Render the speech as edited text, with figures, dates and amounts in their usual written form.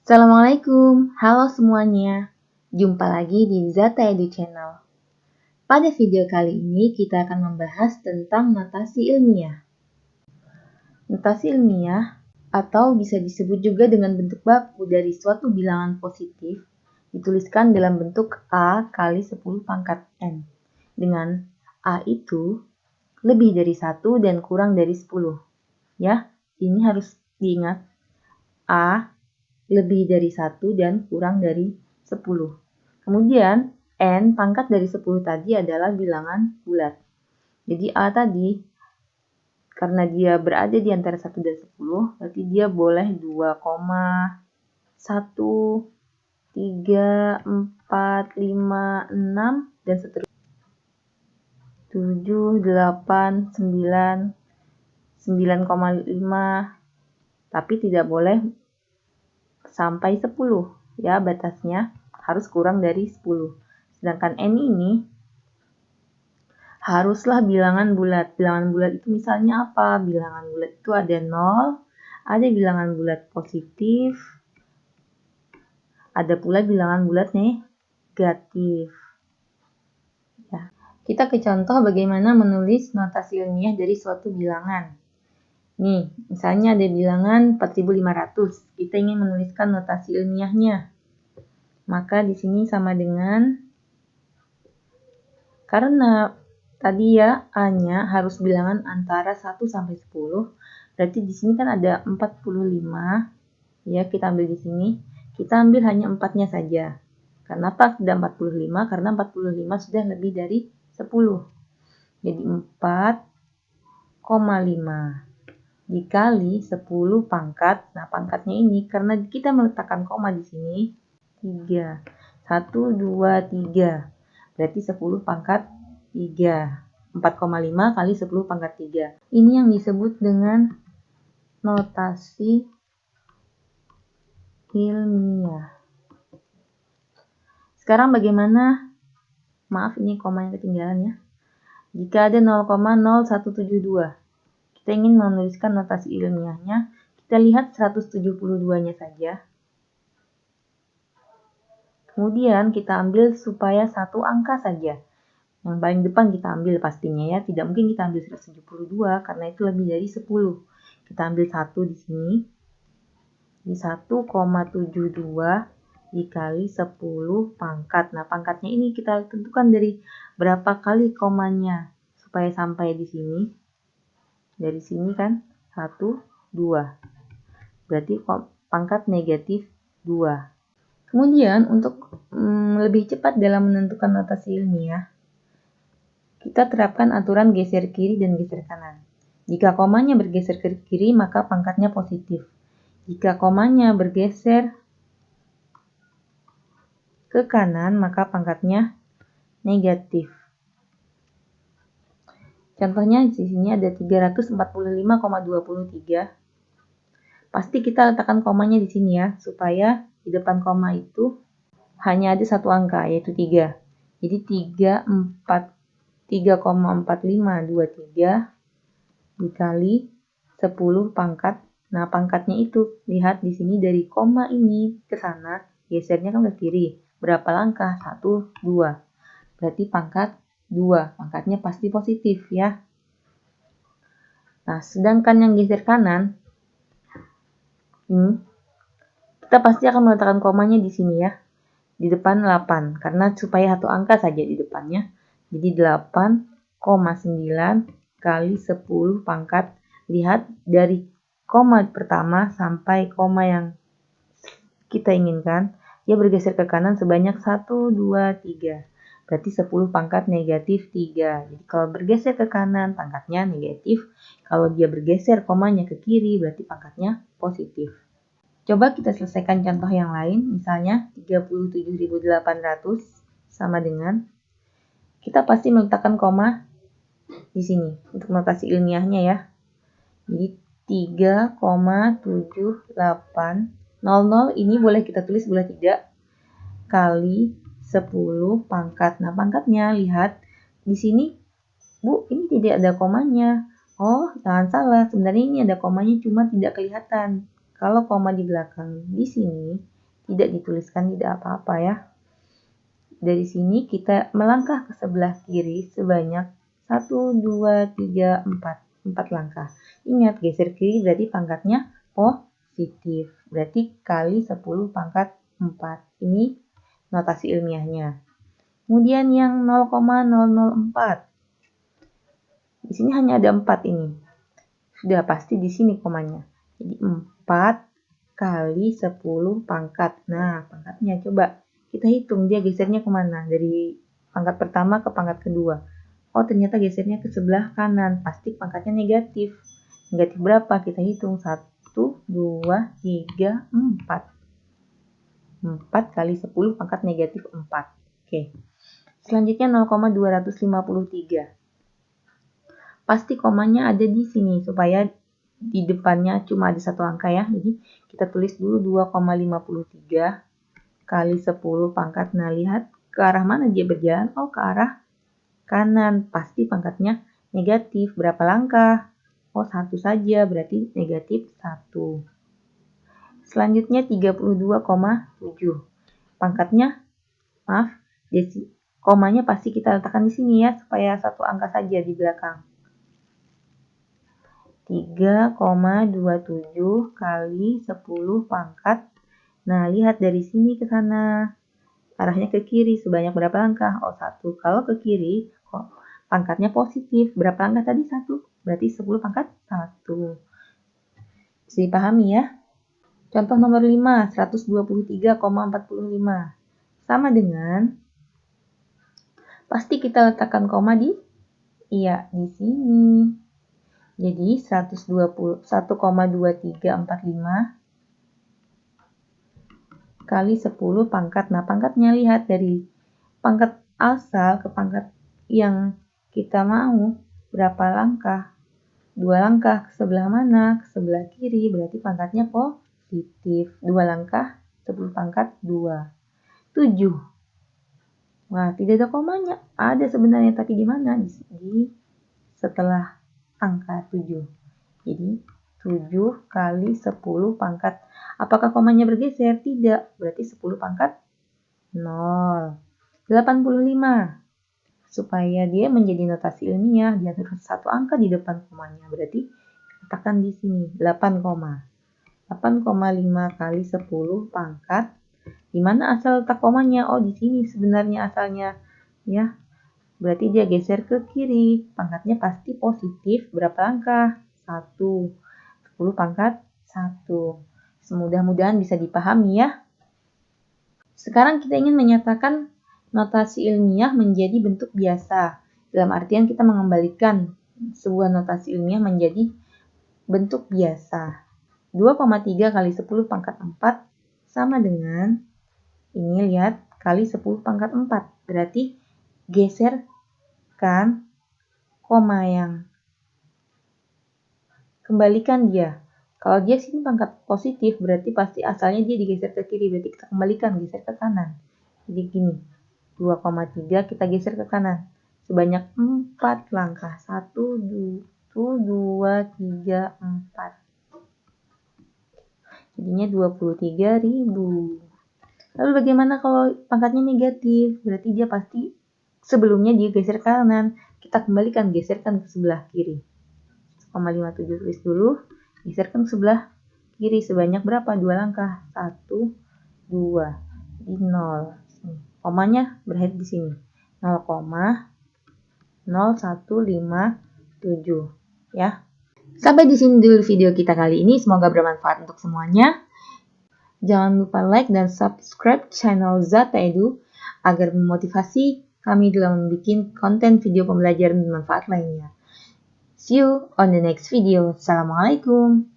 Assalamualaikum, halo semuanya. Jumpa lagi di Zata Edu Channel. Pada video kali ini kita akan membahas tentang notasi ilmiah. Notasi ilmiah atau bisa disebut juga dengan bentuk baku dari suatu bilangan positif dituliskan dalam bentuk A kali 10 pangkat N. Dengan A itu lebih dari 1 dan kurang dari 10. Ya, ini harus diingat. A lebih dari 1 dan kurang dari 10. Kemudian, N pangkat dari 10 tadi adalah bilangan bulat. Jadi A tadi, karena dia berada di antara 1 dan 10, berarti dia boleh 2,1, 3, 4, 5, 6, dan seterusnya. 7, 8, 9, 9,5, tapi tidak boleh sampai 10 ya, batasnya harus kurang dari 10. Sedangkan N ini haruslah bilangan bulat. Bilangan bulat itu misalnya apa? Bilangan bulat itu ada 0, ada bilangan bulat positif, ada pula bilangan bulat negatif. Ya. Kita ke contoh bagaimana menulis notasi ilmiah dari suatu bilangan. Nih, misalnya ada bilangan 4.500. Kita ingin menuliskan notasi ilmiahnya. Maka di sini sama dengan, karena tadi ya A-nya harus bilangan antara 1 sampai 10, berarti di sini kan ada 45. Ya, kita ambil di sini. Kita ambil hanya 4-nya saja. Kenapa sudah 45? Karena 45 sudah lebih dari 10. Jadi 4,5 dikali 10 pangkat. Nah, pangkatnya ini karena kita meletakkan koma di sini 3. 1, 2, 3. Berarti 10 pangkat 3. 4,5 kali 10 pangkat 3. Ini yang disebut dengan notasi ilmiah. Sekarang bagaimana? Maaf, ini koma yang ketinggalan ya. Jika ada 0,0172. Kita ingin menuliskan notasi ilmiahnya. Kita lihat 172-nya saja. Kemudian kita ambil supaya satu angka saja. Yang paling depan kita ambil pastinya ya. Tidak mungkin kita ambil 172 karena itu lebih dari 10. Kita ambil 1 di sini. Di 1,72 dikali 10 pangkat. Nah, pangkatnya ini kita tentukan dari berapa kali komanya supaya sampai di sini. Dari sini kan 1, 2. Berarti pangkat negatif 2. Kemudian untuk lebih cepat dalam menentukan notasi ilmiah, kita terapkan aturan geser kiri dan geser kanan. Jika komanya bergeser ke kiri, maka pangkatnya positif. Jika komanya bergeser ke kanan, maka pangkatnya negatif. Contohnya di sini ada 345,23. Pasti kita letakkan komanya di sini ya, supaya di depan koma itu hanya ada satu angka, yaitu 3. Jadi 3,4523 dikali 10 pangkat. Nah, pangkatnya itu, lihat di sini dari koma ini ke sana, gesernya kan ke kiri. Berapa langkah? 1, 2. Berarti pangkat 2. Pangkatnya pasti positif ya. Nah, sedangkan yang geser kanan, kita pasti akan meletakkan komanya di sini ya. Di depan 8. Karena supaya satu angka saja di depannya. Jadi 8,9 kali 10 pangkat. Lihat dari koma pertama sampai koma yang kita inginkan, dia bergeser ke kanan sebanyak 1, 2, 3. Berarti 10 pangkat negatif 3. Jadi kalau bergeser ke kanan, pangkatnya negatif. Kalau dia bergeser komanya ke kiri, berarti pangkatnya positif. Coba kita selesaikan contoh yang lain. Misalnya 37.800 sama dengan, kita pasti meletakkan koma di sini untuk notasi ilmiahnya ya. Jadi 3,7800 ini boleh kita tulis boleh tidak kali 10 pangkat. Nah, pangkatnya lihat di sini, Bu, ini tidak ada komanya. Oh, jangan salah, sebenarnya ini ada komanya cuma tidak kelihatan. Kalau koma di belakang di sini tidak dituliskan, tidak apa-apa ya. Dari sini kita melangkah ke sebelah kiri sebanyak 1, 2, 3, 4. 4 langkah. Ingat, geser kiri berarti pangkatnya positif. Berarti kali 10 pangkat 4. Ini notasi ilmiahnya. Kemudian yang 0,004. Di sini hanya ada 4 ini. Sudah pasti di sini komanya. Jadi 4 kali 10 pangkat. Nah, pangkatnya coba kita hitung dia gesernya kemana. Dari pangkat pertama ke pangkat kedua. Oh, ternyata gesernya ke sebelah kanan. Pasti pangkatnya negatif. Negatif berapa? Kita hitung. 1, 2, 3, 4. 4 kali 10 pangkat negatif 4. Oke. Selanjutnya 0,253. Pasti komanya ada di sini supaya di depannya cuma ada satu angka ya. Jadi kita tulis dulu 2,53 kali 10 pangkat. Nah, lihat ke arah mana dia berjalan? Oh, ke arah kanan. Pasti pangkatnya negatif. Berapa langkah? Oh, 1 saja. Berarti negatif 1. Selanjutnya 32,7. Pangkatnya, maaf, komanya pasti kita letakkan di sini ya, supaya satu angka saja di belakang. 3,27 kali 10 pangkat. Nah, lihat dari sini ke sana. Arahnya ke kiri. Sebanyak berapa langkah? Oh, 1. Kalau ke kiri, pangkatnya positif. Berapa langkah tadi? 1. Berarti 10 pangkat 1. Bisa dipahami ya? Contoh nomor 5, 123,45. Sama dengan, pasti kita letakkan koma di sini. Jadi 1,2345 kali 10 pangkat. Nah, pangkatnya lihat dari pangkat asal ke pangkat yang kita mau berapa langkah? 2 langkah. Ke sebelah mana? Ke sebelah kiri. Berarti pangkatnya positif. 2 langkah, 10 pangkat 2. 7. Wah, tidak ada komanya. Ada sebenarnya, tapi di mana? Di setelah angka 7. Jadi 7 kali 10 pangkat. Apakah komanya bergeser? Tidak. Berarti 10 pangkat 0. 85. Supaya dia menjadi notasi ilmiah, dia harus satu angka di depan komanya. Berarti katakan di sini 8,5 kali 10 pangkat. Di mana asal letak komanya? Oh, di sini sebenarnya asalnya. Ya. Berarti dia geser ke kiri. Pangkatnya pasti positif. Berapa langkah? 1. 10 pangkat 1. Mudah-mudahan bisa dipahami ya. Sekarang kita ingin menyatakan notasi ilmiah menjadi bentuk biasa. Dalam artian kita mengembalikan sebuah notasi ilmiah menjadi bentuk biasa. 2,3 kali 10 pangkat 4 sama dengan, ini lihat, kali 10 pangkat 4. Berarti geser kan koma yang kembalikan dia. Kalau dia sini pangkat positif berarti pasti asalnya dia digeser ke kiri, berarti kita kembalikan, geser ke kanan. Jadi gini, 2,3 kita geser ke kanan sebanyak 4 langkah. 1, 2, 3, 4. Jadinya 23.000. Lalu bagaimana kalau pangkatnya negatif? Berarti dia pasti sebelumnya dia geser ke kanan. Kita kembalikan, geserkan ke sebelah kiri. 1,57 tulis dulu. Geserkan ke sebelah kiri sebanyak berapa? 2 langkah. 1, 2. Di 0. Komanya berakhir di sini. 0,0157. Ya. Sampai di sini dulu video kita kali ini. Semoga bermanfaat untuk semuanya. Jangan lupa like dan subscribe channel Zata Edu agar memotivasi kami dalam membuat konten video pembelajaran bermanfaat lainnya. See you on the next video. Assalamualaikum.